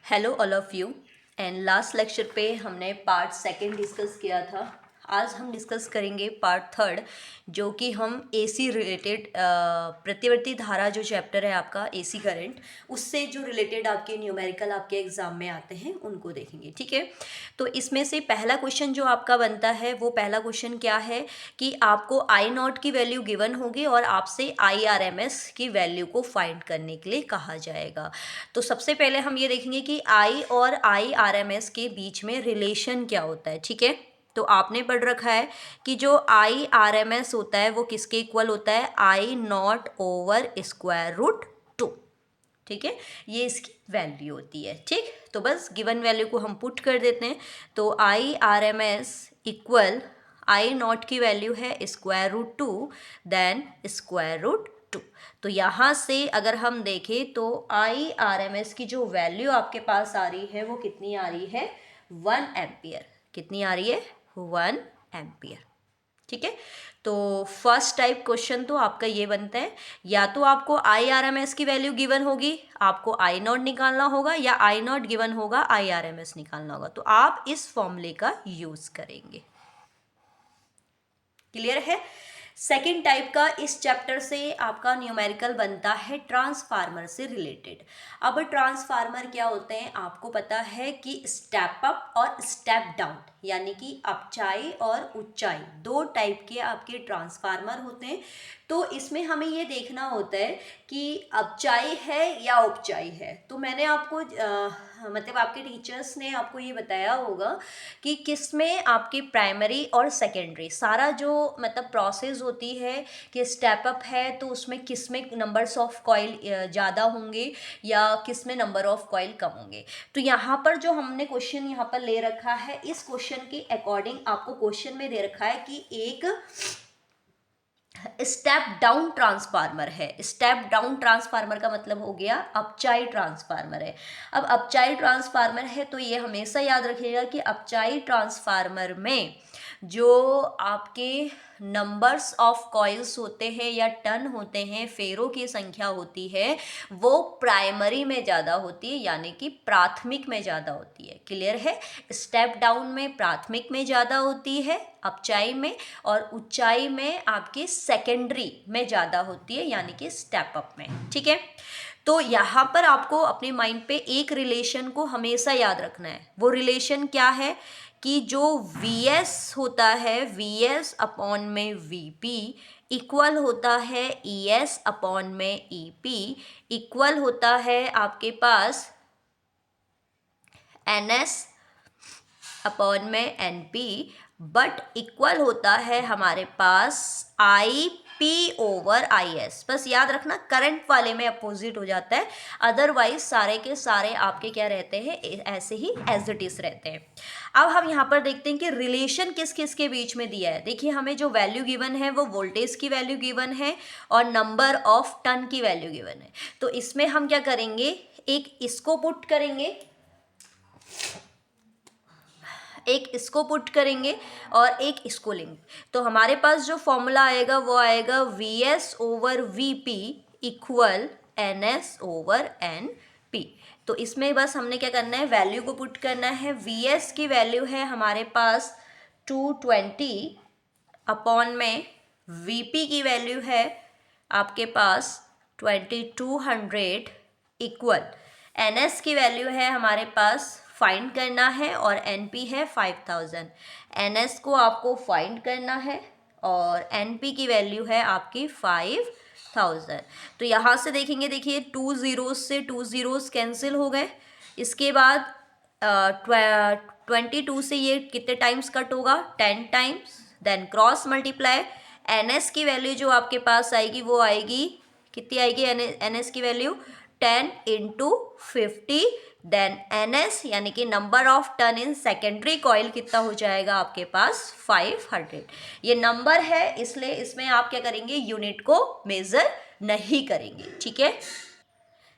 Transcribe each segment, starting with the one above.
Hello all of you. And last lecture पे हमने part second discuss किया था। आज हम डिस्कस करेंगे पार्ट थर्ड, जो कि हम एसी रिलेटेड प्रतिवर्ती धारा जो चैप्टर है आपका एसी करंट, उससे जो रिलेटेड आपके न्यूमेरिकल आपके एग्जाम में आते हैं उनको देखेंगे। ठीक है, तो इसमें से पहला क्वेश्चन जो आपका बनता है वो पहला क्वेश्चन क्या है कि आपको आई नॉट की वैल्यू गिवन होगी और आपसे आई आर एम एस की वैल्यू को फाइंड करने के लिए कहा जाएगा। तो सबसे पहले हम ये देखेंगे कि आई और आई आर एम एस के बीच में रिलेशन क्या होता है। ठीक है, तो आपने पढ़ रखा है कि जो आई आर एम एस होता है वो किसके इक्वल होता है, आई नॉट ओवर स्क्वायर रूट 2। ठीक है, ये इसकी वैल्यू होती है। ठीक, तो बस गिवन वैल्यू को हम पुट कर देते हैं। तो I R M S equal I naught की वैल्यू है square root 2 then square root 2। तो यहाँ से अगर हम देखें तो आई आर एम एस की जो वैल्यू आपके पास आ रही है वो कितनी आ रही है, 1 एम्पियर। कितनी आ रही है, 1 एम्पियर। ठीक है, तो फर्स्ट टाइप क्वेश्चन तो आपका ये बनता है, या तो आपको आई आर एम एस की वैल्यू गिवन होगी, आपको आई नॉट निकालना होगा, या आई नॉट गिवन होगा, आई आर एम एस निकालना होगा। तो आप इस फॉर्मूले का यूज करेंगे। क्लियर है। सेकेंड टाइप का इस चैप्टर से आपका न्यूमेरिकल बनता है ट्रांसफार्मर से रिलेटेड। अब ट्रांसफार्मर क्या होते हैं आपको पता है कि स्टेप अप और स्टेप डाउन, यानी कि अपचाई और ऊंचाई, दो टाइप के आपके ट्रांसफार्मर होते हैं। तो इसमें हमें ये देखना होता है कि अपचाई है या उपचाई है। तो मैंने आपको मतलब आपके टीचर्स ने आपको ये बताया होगा कि किस में आपकी प्राइमरी और सेकेंडरी सारा जो मतलब प्रोसेस होती है कि स्टेप अप है तो उसमें किस में नंबर्स ऑफ कॉइल ज़्यादा होंगे या किस में नंबर ऑफ कॉइल कम होंगे। तो यहाँ पर जो हमने क्वेश्चन यहाँ पर ले रखा है, इस क्वेश्चन के अकॉर्डिंग आपको क्वेश्चन में दे रखा है कि एक स्टेप डाउन ट्रांसफार्मर है। स्टेप डाउन ट्रांसफार्मर का मतलब हो गया अपचाई ट्रांसफार्मर है। अब अपचाई ट्रांसफार्मर है तो ये हमेशा याद रखिएगा कि अपचाई ट्रांसफार्मर में जो आपके नंबर्स ऑफ कॉइल्स होते हैं या टर्न होते हैं, फेरों की संख्या होती है, वो प्राइमरी में ज़्यादा होती है, यानी कि प्राथमिक में ज़्यादा होती है। क्लियर है, स्टेप डाउन में प्राथमिक में ज़्यादा होती है अपचाई में, और ऊंचाई में आपके सेकेंडरी में ज़्यादा होती है, यानी कि स्टेप अप में। ठीक है, तो यहाँ पर आपको अपने माइंड पे एक रिलेशन को हमेशा याद रखना है। वो रिलेशन क्या है कि जो Vs होता है, Vs अपॉन में Vp इक्वल होता है Es अपॉन में Ep, इक्वल होता है आपके पास Ns अपॉन में Np, बट इक्वल होता है हमारे पास Ip ओवर Is। बस याद रखना करंट वाले में अपोजिट हो जाता है, अदरवाइज सारे के सारे आपके क्या रहते हैं, ऐसे ही एज इट इज रहते हैं। अब हम यहाँ पर देखते हैं कि रिलेशन किस किस के बीच में दिया है। देखिए, हमें जो वैल्यू गिवन है वो वोल्टेज की वैल्यू गिवन है और नंबर ऑफ टर्न की वैल्यू गिवन है। तो इसमें हम क्या करेंगे, एक इसको पुट करेंगे, एक इसको पुट करेंगे और एक इसको लेंगे। तो हमारे पास जो फॉर्मूला आएगा वो आएगा Vs over Vp equal Ns over Np। तो इसमें बस हमने क्या करना है, वैल्यू को पुट करना है। Vs की वैल्यू है हमारे पास 220 अपॉन में Vp की वैल्यू है आपके पास 2200 इक्वल Ns की वैल्यू है हमारे पास फाइंड करना है और Np है 5000। Ns को आपको फाइंड करना है और Np की वैल्यू है आपकी 5000। तो यहाँ से देखेंगे, देखिए 2 zeros से 2 zeros कैंसिल हो गए। इसके बाद 22 से ये कितने टाइम्स कट होगा, 10 times, then cross multiply. Ns की वैल्यू जो आपके पास आएगी वो आएगी, कितनी आएगी Ns की वैल्यू, 10 इंटू 50, देन Ns यानी कि number of turn in secondary coil कितना हो जाएगा आपके पास, 500। ये नंबर है इसलिए इसमें आप क्या करेंगे, यूनिट को मेजर नहीं करेंगे। ठीक है,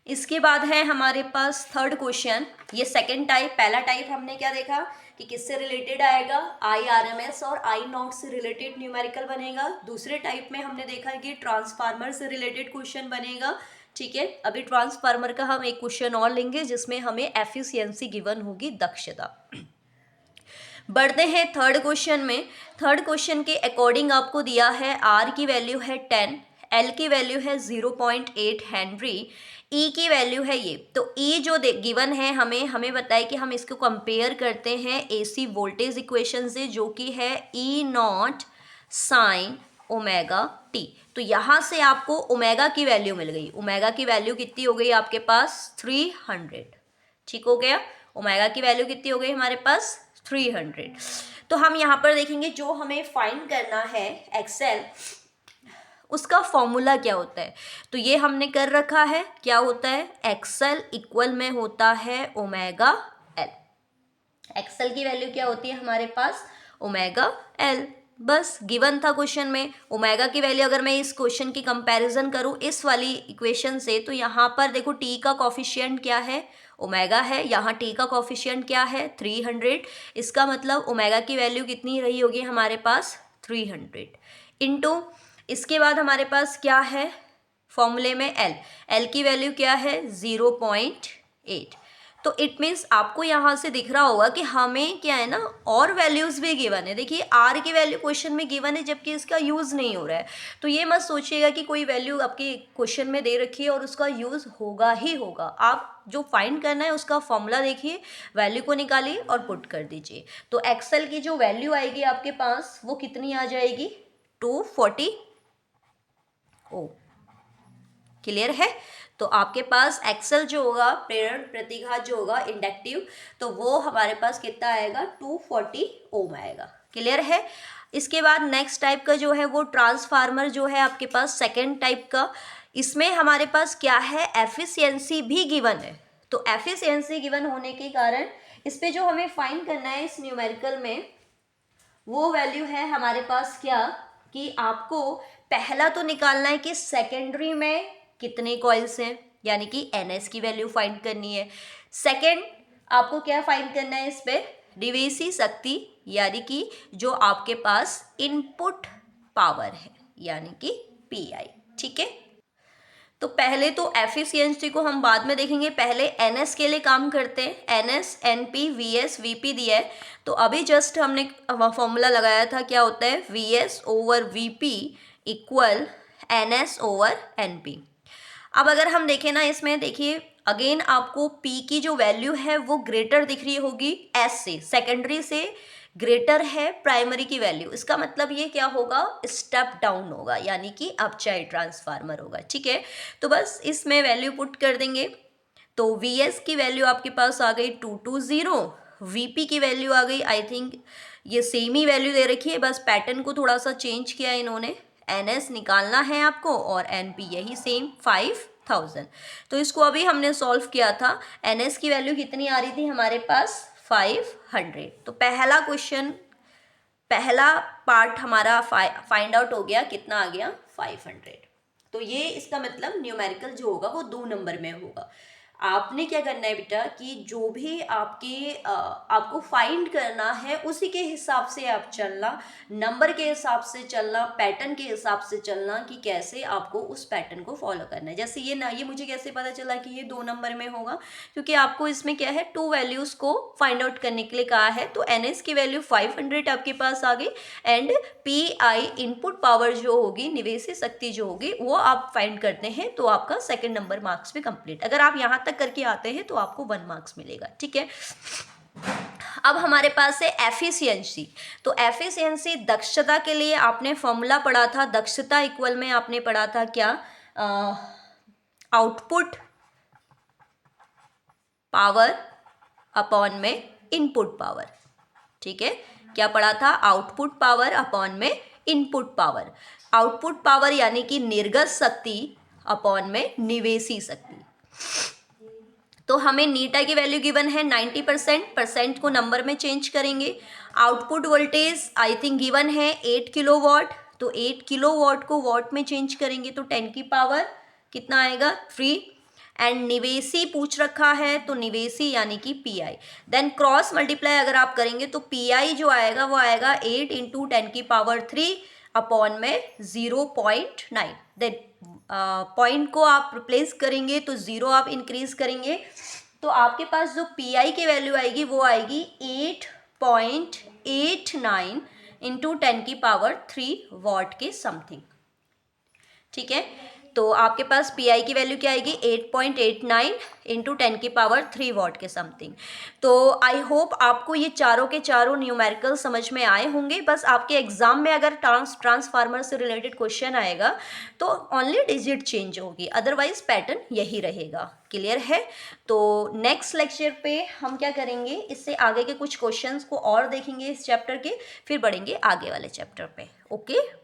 इसके बाद है हमारे पास थर्ड क्वेश्चन। ये सेकंड टाइप, पहला टाइप हमने क्या देखा कि किससे रिलेटेड आएगा, आई आर एम एस और आई नॉट से रिलेटेड न्यूमेरिकल बनेगा। दूसरे टाइप में हमने देखा कि ट्रांसफार्मर से रिलेटेड क्वेश्चन बनेगा। ठीक है, अभी ट्रांसफार्मर का हम एक क्वेश्चन और लेंगे जिसमें हमें एफिशिएंसी गिवन होगी, दक्षता। बढ़ते हैं थर्ड क्वेश्चन में। थर्ड क्वेश्चन के अकॉर्डिंग आपको दिया है आर की वैल्यू है 10, एल की वैल्यू है 0.8 हेनरी, ई की वैल्यू है ये। तो ई जो गिवन है हमें बताए कि हम इसको कंपेयर करते हैं एसी वोल्टेज इक्वेशन से, जो कि है ई नॉट साइन ओमेगा टी। तो यहाँ से आपको ओमेगा की वैल्यू मिल गई। ओमेगा की वैल्यू कितनी हो गई आपके पास? 300। ठीक हो गया, ओमेगा की वैल्यू कितनी हो गई हमारे पास? 300। तो हम यहाँ पर देखेंगे जो हमें फाइंड करना है एक्सेल, उसका फॉर्मूला क्या होता है। तो ये हमने कर रखा है, क्या होता है? एक्सेल इक्वल में होता है ओमेगा एल। एक्सेल की वैल्यू क्या होती है हमारे पास? Omega L. बस गिवन था क्वेश्चन में। ओमेगा की वैल्यू अगर मैं इस क्वेश्चन की कंपैरिजन करूँ इस वाली इक्वेशन से, तो यहाँ पर देखो टी का कॉफिशिएंट क्या है? ओमेगा है। यहाँ टी का कॉफिशिएंट क्या है? 300। इसका मतलब ओमेगा की वैल्यू कितनी रही होगी हमारे पास? 300 इंटू, इसके बाद हमारे पास क्या है फॉर्मूले में? एल। एल की वैल्यू क्या है? 0.8। तो इट मीन्स आपको यहाँ से दिख रहा होगा कि हमें क्या है ना, और वैल्यूज़ भी गिवन है। देखिए आर की वैल्यू क्वेश्चन में गिवन है जबकि इसका यूज़ नहीं हो रहा है। तो ये मत सोचिएगा कि कोई वैल्यू आपके क्वेश्चन में दे रखी है और उसका यूज़ होगा ही होगा। आप जो फाइंड करना है उसका फॉर्मूला देखिए, वैल्यू को निकालिए और पुट कर दीजिए। तो एक्सेल की जो वैल्यू आएगी आपके पास वो कितनी आ जाएगी? 240 ओ। क्लियर है? तो आपके पास एक्सेल जो होगा, प्रेरण प्रतिघात जो होगा इंडक्टिव, तो वो हमारे पास कितना आएगा? 240 ओम आएगा। क्लियर है? इसके बाद नेक्स्ट टाइप का जो है वो ट्रांसफार्मर जो है आपके पास सेकेंड टाइप का। इसमें हमारे पास क्या है? एफिशिएंसी भी गिवन है। तो एफिशिएंसी गिवन होने के कारण इस पर जो हमें फाइंड करना है इस न्यूमेरिकल में, वो वैल्यू है हमारे पास क्या, कि आपको पहला तो निकालना है कि सेकेंडरी में कितने कॉइल्स हैं, यानी कि एनएस की वैल्यू फाइंड करनी है। सेकेंड आपको क्या फाइंड करना है इस पे? निवेशी शक्ति, यानी कि जो आपके पास इनपुट पावर है, यानी कि पीआई। ठीक है, तो पहले तो एफिशिएंसी को हम बाद में देखेंगे, पहले एनएस के लिए काम करते हैं। एनएस, एनपी, वीएस, वीपी दिया है। तो अभी जस्ट हमने फॉर्मूला लगाया था, क्या होता है? VS over VP equal NS over NP. अब अगर हम देखें ना, इसमें देखिए अगेन आपको P की जो वैल्यू है वो ग्रेटर दिख रही होगी S से, सेकेंडरी से ग्रेटर है प्राइमरी की वैल्यू। इसका मतलब ये क्या होगा? स्टेप डाउन होगा, यानी कि अपचाइड ट्रांसफार्मर होगा। ठीक है, तो बस इसमें वैल्यू पुट कर देंगे। तो Vs की वैल्यू आपके पास आ गई 220, Vp की वैल्यू आ गई, आई थिंक ये सेम ही वैल्यू दे रखी है, बस पैटर्न को थोड़ा सा चेंज किया इन्होंने। एनएस निकालना है आपको और एनपी यही सेम 5000। तो इसको अभी हमने सॉल्व किया था। एनएस की वैल्यू कितनी आ रही थी हमारे पास? 500। तो पहला क्वेश्चन, पहला पार्ट हमारा फाइंड आउट हो गया। कितना आ गया? 500। तो ये इसका मतलब न्यूमेरिकल जो होगा वो 2 नंबर में होगा। आपने क्या करना है बेटा कि जो भी आपको फाइंड करना है उसी के हिसाब से आप चलना, नंबर के हिसाब से चलना, पैटर्न के हिसाब से चलना कि कैसे आपको उस पैटर्न को फॉलो करना है। जैसे ये मुझे कैसे पता चला कि ये 2 नंबर में होगा? क्योंकि आपको इसमें क्या है, 2 वैल्यूज़ को फाइंड आउट करने के लिए कहा है। तो एनएस की वैल्यू 500 आपके पास आ गई एंड पीआई इनपुट पावर जो होगी, निवेशी शक्ति जो होगी, वो आप फाइंड करते हैं तो आपका सेकंड नंबर मार्क्स भी कंप्लीट। अगर आप यहाँ तक करके आते हैं तो आपको 1 मार्क्स मिलेगा। ठीक है, अब हमारे पास है एफिशिएंसी। तो एफिशिएंसी दक्षता के लिए आपने फॉर्मूला पढ़ा था, दक्षता इक्वल में आपने पढ़ा था क्या? आउटपुट पावर अपॉन में इनपुट पावर। ठीक है, क्या पढ़ा था? आउटपुट पावर अपॉन में इनपुट पावर। आउटपुट पावर यानी कि निर्गत शक्ति अपॉन में निवेशी शक्ति। तो हमें नीटा की वैल्यू गिवन है 90%, परसेंट को नंबर में चेंज करेंगे। Output voltage I think given है 8 किलोवाट, तो 8 किलोवाट को वाट में चेंज करेंगे तो 10 की पावर कितना आएगा? 3। एंड निवेशी पूछ रखा है, तो निवेशी यानी कि पीआई। देन क्रॉस मल्टीप्लाई अगर आप करेंगे तो पीआई जो आएगा वो आएगा 8 × 10 की पावर 3 अपॉन में 0.9, देन पॉइंट को आप रिप्लेस करेंगे तो 0 आप इंक्रीज करेंगे तो आपके पास जो पी आई की वैल्यू आएगी वो आएगी 8.89 इंटू 10⁻³ वॉट के समथिंग। ठीक है, तो आपके पास पी आई की वैल्यू क्या आएगी 8.89 इंटू 10⁻³ वॉट के समथिंग। तो आई होप आपको ये चारों के चारों न्यूमेरिकल समझ में आए होंगे। बस आपके एग्जाम में अगर ट्रांसफार्मर से रिलेटेड क्वेश्चन आएगा तो ओनली डिजिट चेंज होगी, अदरवाइज पैटर्न यही रहेगा। क्लियर है? तो नेक्स्ट लेक्चर पे हम क्या करेंगे, इससे आगे के कुछ क्वेश्चंस को और देखेंगे इस चैप्टर के, फिर बढ़ेंगे आगे वाले चैप्टर पे। ओके।